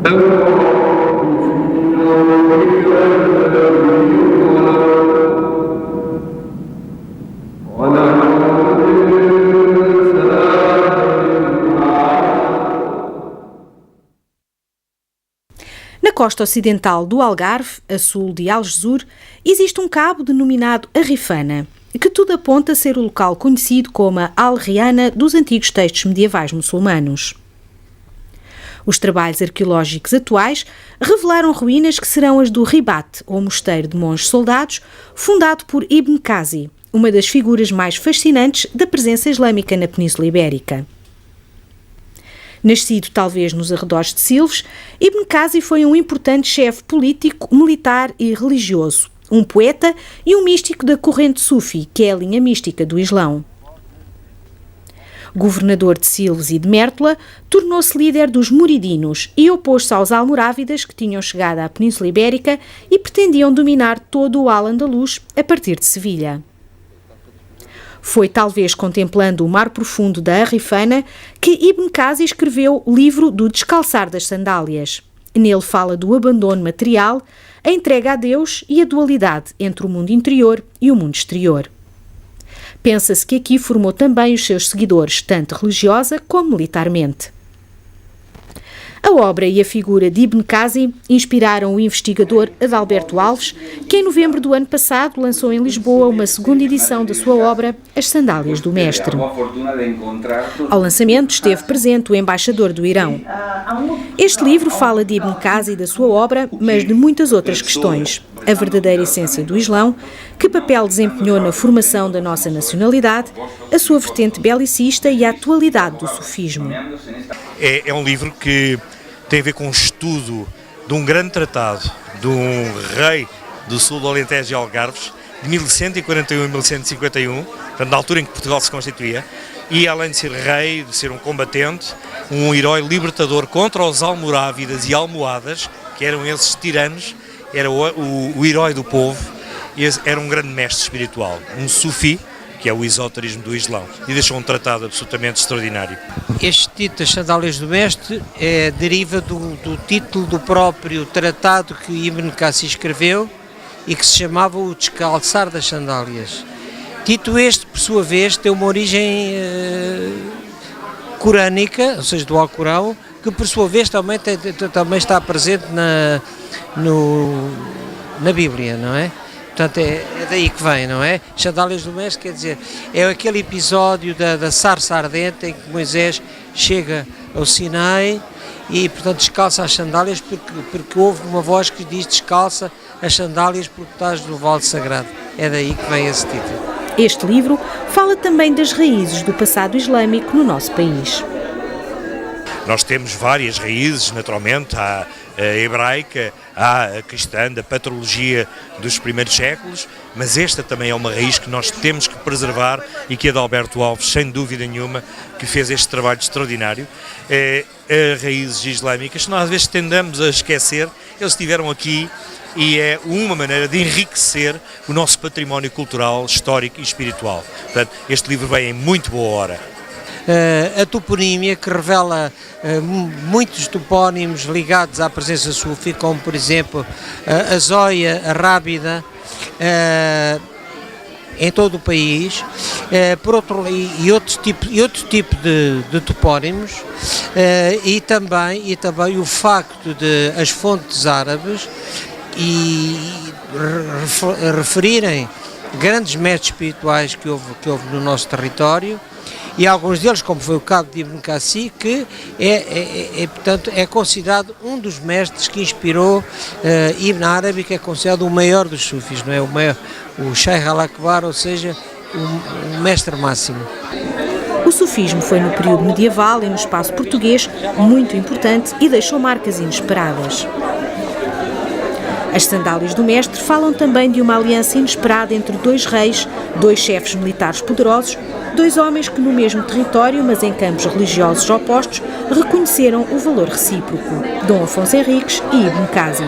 Na costa ocidental do Algarve, a sul de Algesur, existe um cabo denominado Arrifana, que tudo aponta a ser o local conhecido como a Al-Riana dos antigos textos medievais muçulmanos. Os trabalhos arqueológicos atuais revelaram ruínas que serão as do Ribat, ou mosteiro de monges-soldados, fundado por Ibn Qazi, uma das figuras mais fascinantes da presença islâmica na Península Ibérica. Nascido talvez nos arredores de Silves, Ibn Qazi foi um importante chefe político, militar e religioso, um poeta e um místico da corrente Sufi, que é a linha mística do Islão. Governador de Silves e de Mértola, tornou-se líder dos Muridinos e opôs-se aos almorávidas que tinham chegado à Península Ibérica e pretendiam dominar todo o Al-Andalus a partir de Sevilha. Foi talvez contemplando o mar profundo da Arrifana que Ibn Qazi escreveu o livro do Descalçar das Sandálias. Nele fala do abandono material, a entrega a Deus e a dualidade entre o mundo interior e o mundo exterior. Pensa-se que aqui formou também os seus seguidores, tanto religiosa como militarmente. A obra e a figura de Ibn Qazi inspiraram o investigador Adalberto Alves, que em novembro do ano passado lançou em Lisboa uma segunda edição da sua obra As Sandálias do Mestre. Ao lançamento esteve presente o embaixador do Irão. Este livro fala de Ibn Qazi e da sua obra, mas de muitas outras questões. A verdadeira essência do Islão, que papel desempenhou na formação da nossa nacionalidade, a sua vertente belicista e a atualidade do sufismo. É um livro que tem a ver com um estudo de um grande tratado de um rei do sul do Alentejo e Algarves, de 1141 e 1151, portanto, na altura em que Portugal se constituía, e além de ser rei, de ser um combatente, um herói libertador contra os almorávidas e almohadas, que eram esses tiranos, era o herói do povo, e era um grande mestre espiritual, um sufi, que é o esoterismo do Islão, e deixou um tratado absolutamente extraordinário. Este título, As Sandálias do Mestre, deriva do título do próprio tratado que Ibn Qazi escreveu e que se chamava O Descalçar das Sandálias. Título este, por sua vez, tem uma origem corânica, ou seja, do Alcorão, que por sua vez também está presente na Bíblia, não é? Portanto, é daí que vem, não é? Sandálias do Mestre, quer dizer, é aquele episódio da sarça ardente em que Moisés chega ao Sinai e, portanto, descalça as sandálias porque houve uma voz que diz descalça as sandálias porque estás no vale sagrado. É daí que vem esse título. Este livro fala também das raízes do passado islâmico no nosso país. Nós temos várias raízes, naturalmente, há a hebraica, há a cristã, da patrologia dos primeiros séculos, mas esta também é uma raiz que nós temos que preservar e que Adalberto Alves, sem dúvida nenhuma, que fez este trabalho extraordinário. As raízes islâmicas, que nós às vezes tendemos a esquecer, eles estiveram aqui e é uma maneira de enriquecer o nosso património cultural, histórico e espiritual. Portanto, este livro vem em muito boa hora. A toponímia, que revela muitos topónimos ligados à presença sufi, como por exemplo a Zóia, a Rábida, em todo o país, e outro tipo de topónimos, e também o facto de as fontes árabes referirem grandes mestres espirituais que houve no nosso território, e alguns deles, como foi o caso de Ibn Qazi, que portanto, é considerado um dos mestres que inspirou Ibn Arabi, que é considerado o maior dos sufis, não é? O Shaykh al-Akbar, ou seja, o mestre máximo. O sufismo foi no período medieval e no espaço português muito importante e deixou marcas inesperadas. As Sandálias do Mestre falam também de uma aliança inesperada entre dois reis, dois chefes militares poderosos, dois homens que no mesmo território, mas em campos religiosos opostos, reconheceram o valor recíproco, Dom Afonso Henriques e Ibn Qazi.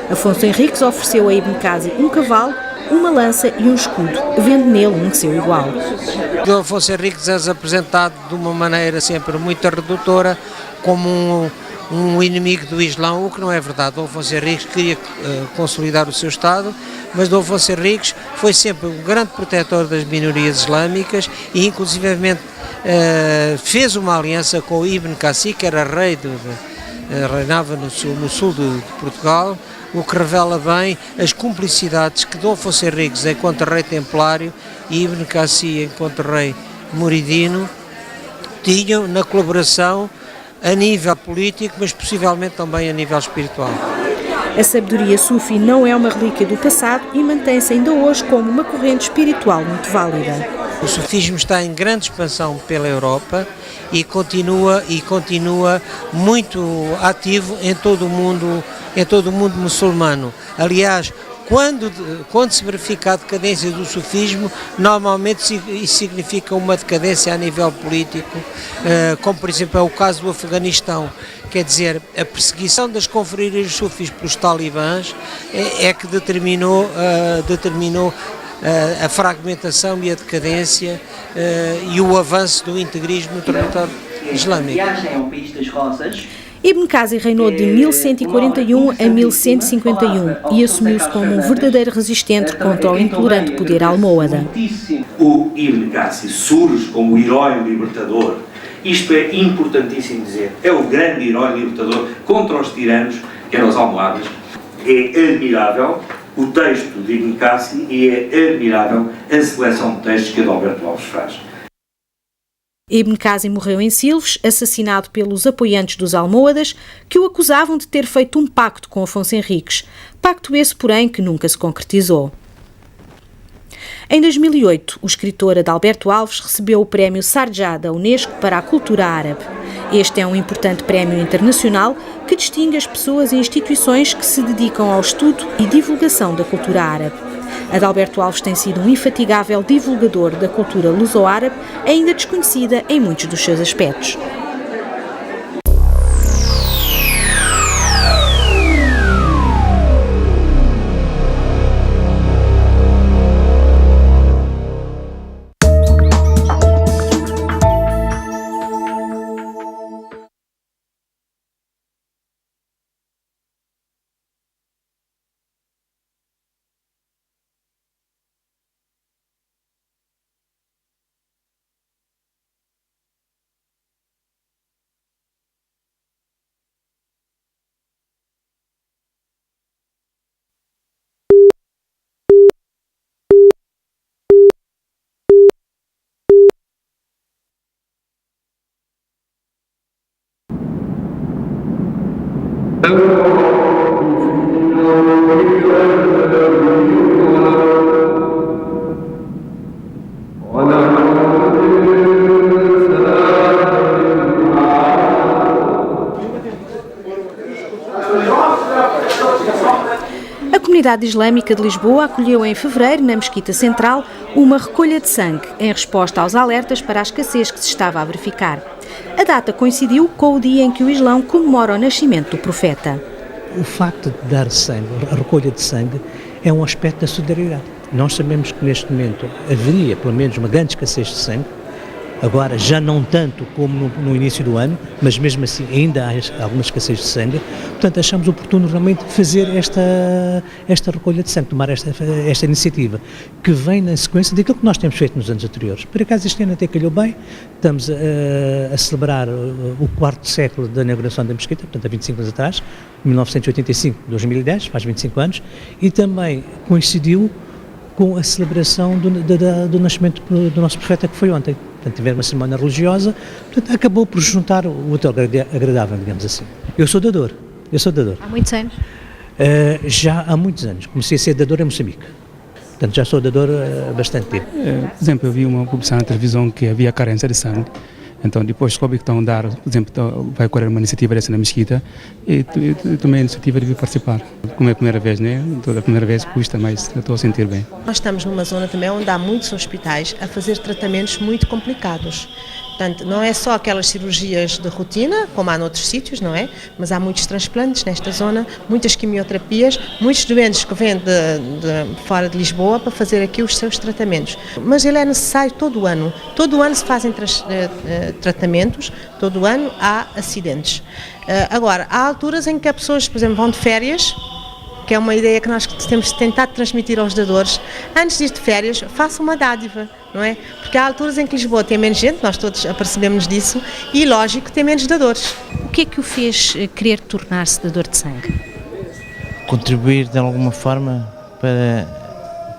Afonso Henriques ofereceu a Ibn Qazi um cavalo, uma lança e um escudo, vendo nele um seu igual. Dom Afonso Henriques é apresentado de uma maneira sempre muito redutora, como um inimigo do Islão, o que não é verdade. Dom Afonso Henriques queria consolidar o seu Estado, mas Dom Afonso Henriques foi sempre um grande protetor das minorias islâmicas e inclusivamente fez uma aliança com o Ibn Cassi, que era rei reinava no sul de Portugal, o que revela bem as cumplicidades que Dom Afonso Henriques, enquanto rei templário, e Ibn Cassi, enquanto rei muridino, tinham na colaboração a nível político, mas possivelmente também a nível espiritual. A sabedoria sufi não é uma relíquia do passado e mantém-se ainda hoje como uma corrente espiritual muito válida. O sufismo está em grande expansão pela Europa e continua muito ativo em todo o mundo muçulmano. Aliás, quando se verifica a decadência do sufismo, normalmente isso significa uma decadência a nível político, como por exemplo é o caso do Afeganistão. Quer dizer, a perseguição das confrarias sufis pelos talibãs é que determinou a fragmentação e a decadência e o avanço do integrismo no território islâmico. Ibn Cassi reinou de 1141 a 1151 e assumiu-se como um verdadeiro resistente contra o intolerante poder almohade. O Ibn Cassi surge como o herói libertador. Isto é importantíssimo dizer. É o grande herói libertador contra os tiranos, que eram os almohadas. É admirável o texto de Ibn Cassi e é admirável a seleção de textos que Adalberto Alves faz. Ibn Cassi morreu em Silves, assassinado pelos apoiantes dos almohadas, que o acusavam de ter feito um pacto com Afonso Henriques. Pacto esse, porém, que nunca se concretizou. Em 2008, o escritor Adalberto Alves recebeu o prémio Sharjah da Unesco para a cultura árabe. Este é um importante prémio internacional que distingue as pessoas e instituições que se dedicam ao estudo e divulgação da cultura árabe. Adalberto Alves tem sido um infatigável divulgador da cultura luso-árabe, ainda desconhecida em muitos dos seus aspectos. A comunidade islâmica de Lisboa acolheu em fevereiro, na Mesquita Central, uma recolha de sangue, em resposta aos alertas para a escassez que se estava a verificar. A data coincidiu com o dia em que o Islão comemora o nascimento do profeta. O facto de dar sangue, a recolha de sangue, é um aspecto da solidariedade. Nós sabemos que neste momento haveria pelo menos uma grande escassez de sangue, agora já não tanto como no início do ano, mas mesmo assim ainda há alguma escassez de sangue, portanto achamos oportuno realmente fazer esta recolha de sangue, tomar esta iniciativa, que vem na sequência daquilo que nós temos feito nos anos anteriores. Por acaso este ano até calhou bem, estamos a celebrar o 4º século da inauguração da Mesquita, portanto há 25 anos atrás, 1985-2010, faz 25 anos, e também coincidiu com a celebração do nascimento do nosso profeta, que foi ontem. Portanto, tiveram uma cerimónia religiosa, portanto, acabou por juntar o útil agradável, digamos assim. Eu sou dador. Há muitos anos? Já há muitos anos. Comecei a ser dador em Moçambique. Portanto, já sou dador há bastante tempo. Por exemplo, eu vi uma publicação na televisão que havia carência de sangue. Então, depois descobri que estão a dar, por exemplo, vai ocorrer uma iniciativa dessa na Mesquita e tomei a iniciativa de vir participar. Como é a primeira vez, né? Toda a primeira vez custa, mas eu estou a sentir bem. Nós estamos numa zona também onde há muitos hospitais a fazer tratamentos muito complicados. Portanto, não é só aquelas cirurgias de rotina, como há noutros sítios, não é? Mas há muitos transplantes nesta zona, muitas quimioterapias, muitos doentes que vêm de fora de Lisboa para fazer aqui os seus tratamentos. Mas ele é necessário todo o ano. Todo o ano se fazem tratamentos, todo o ano há acidentes. Agora, há alturas em que as pessoas, por exemplo, vão de férias, que é uma ideia que nós temos tentado transmitir aos dadores. Antes de ir de férias, façam uma dádiva, não é? Porque há alturas em que Lisboa tem menos gente, nós todos apercebemos disso, e lógico tem menos dadores. O que é que o fez querer tornar-se dador de sangue? Contribuir de alguma forma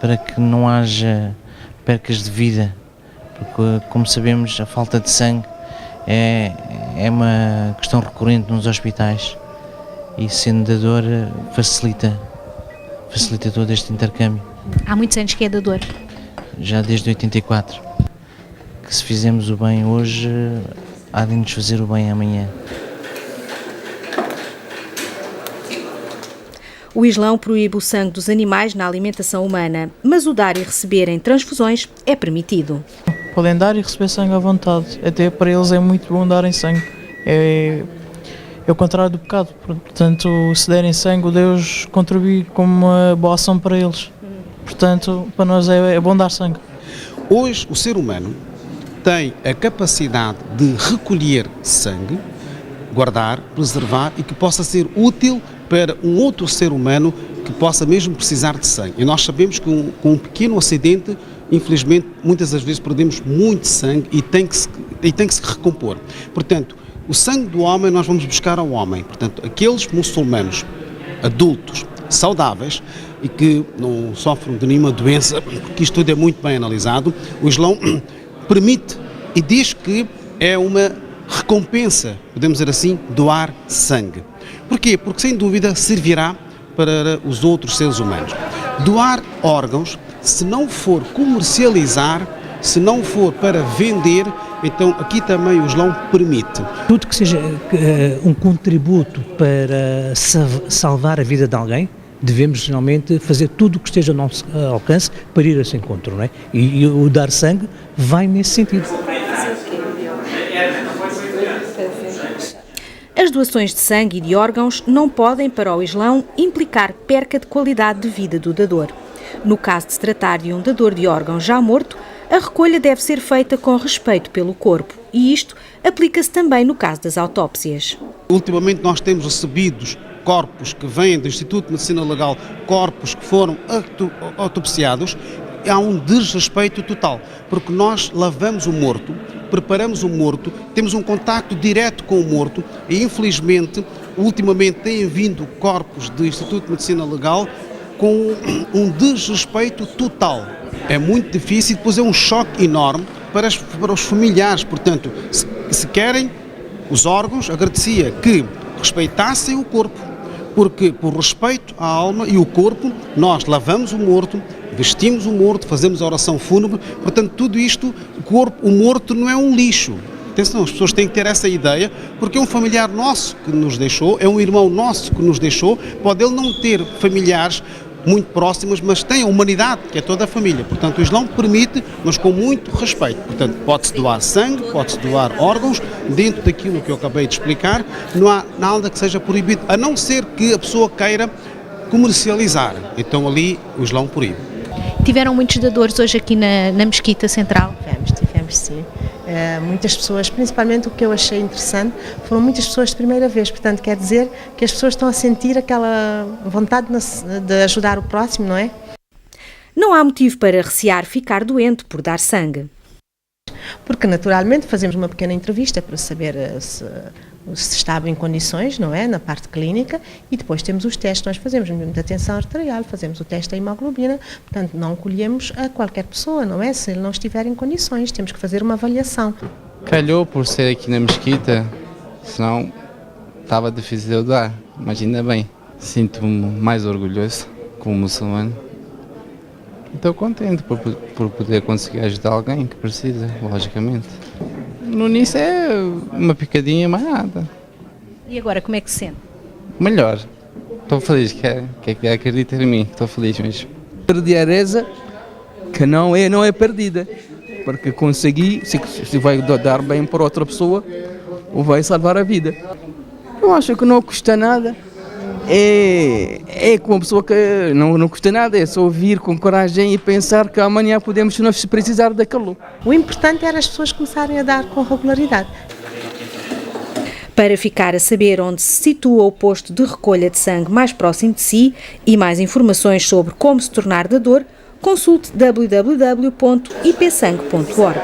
para que não haja percas de vida, porque, como sabemos, a falta de sangue é uma questão recorrente nos hospitais. E sendo dador facilita todo este intercâmbio. Há muitos anos que é dador? Já desde 84, que se fizermos o bem hoje, há de nos fazer o bem amanhã. O Islão proíbe o sangue dos animais na alimentação humana, mas o dar e receber em transfusões é permitido. Podem dar e receber sangue à vontade, até para eles é muito bom darem sangue. É o contrário do pecado, portanto, se derem sangue, o Deus contribui como uma boa ação para eles. Portanto, para nós é bom dar sangue. Hoje, o ser humano tem a capacidade de recolher sangue, guardar, preservar e que possa ser útil para um outro ser humano que possa mesmo precisar de sangue. E nós sabemos que com um pequeno acidente, infelizmente, muitas das vezes perdemos muito sangue e tem que se recompor. Portanto, o sangue do homem nós vamos buscar ao homem, portanto, aqueles muçulmanos adultos, saudáveis e que não sofrem de nenhuma doença, porque isto tudo é muito bem analisado, o Islão permite e diz que é uma recompensa, podemos dizer assim, doar sangue. Porquê? Porque sem dúvida servirá para os outros seres humanos. Doar órgãos, se não for comercializar, se não for para vender, então aqui também o Islão permite. Tudo que seja um contributo para salvar a vida de alguém, devemos realmente fazer tudo o que esteja ao nosso alcance para ir a esse encontro, não é? E o dar sangue vai nesse sentido. As doações de sangue e de órgãos não podem, para o Islão, implicar perca de qualidade de vida do dador. No caso de se tratar de um dador de órgãos já morto, a recolha deve ser feita com respeito pelo corpo e isto aplica-se também no caso das autópsias. Ultimamente nós temos recebido corpos que vêm do Instituto de Medicina Legal, corpos que foram autopsiados, e há um desrespeito total, porque nós lavamos o morto, preparamos o morto, temos um contacto direto com o morto e infelizmente, ultimamente têm vindo corpos do Instituto de Medicina Legal com um desrespeito total. É muito difícil, depois é um choque enorme para os familiares. Portanto, se querem os órgãos, agradecia que respeitassem o corpo, porque por respeito à alma e o corpo, nós lavamos o morto, vestimos o morto, fazemos a oração fúnebre, portanto tudo isto, o morto não é um lixo. Atenção, as pessoas têm que ter essa ideia, porque é um familiar nosso que nos deixou, é um irmão nosso que nos deixou, pode ele não ter familiares muito próximas, mas tem a humanidade, que é toda a família. Portanto, o Islão permite, mas com muito respeito. Portanto, pode-se doar sangue, pode-se doar órgãos, dentro daquilo que eu acabei de explicar, não há nada que seja proibido, a não ser que a pessoa queira comercializar. Então ali o Islão proíbe. Tiveram muitos dadores hoje aqui na Mesquita Central? Tivemos sim. Muitas pessoas, principalmente o que eu achei interessante, foram muitas pessoas de primeira vez, portanto quer dizer que as pessoas estão a sentir aquela vontade de ajudar o próximo, não é? Não há motivo para recear ficar doente por dar sangue. Porque naturalmente fazemos uma pequena entrevista para saber se estava em condições, não é, na parte clínica, e depois temos os testes, nós fazemos muita tensão arterial, fazemos o teste da hemoglobina, portanto não colhemos a qualquer pessoa, não é, se ele não estiver em condições, temos que fazer uma avaliação. Calhou por ser aqui na Mesquita, senão estava difícil de eu dar, mas ainda bem, sinto-me mais orgulhoso como muçulmano. Estou contente por poder conseguir ajudar alguém que precisa, logicamente. No início é uma picadinha, mais nada. E agora, como é que se sente? Melhor. Estou feliz, que acredita em mim, estou feliz mesmo. A diarese que não é perdida. porque conseguir, se vai dar bem para outra pessoa, ou vai salvar a vida. Eu acho que não custa nada. É com uma pessoa que não custa nada, é só vir com coragem e pensar que amanhã podemos nós precisar daquilo. O importante era as pessoas começarem a dar com regularidade. Para ficar a saber onde se situa o posto de recolha de sangue mais próximo de si e mais informações sobre como se tornar dador, consulte www.ipsangue.org.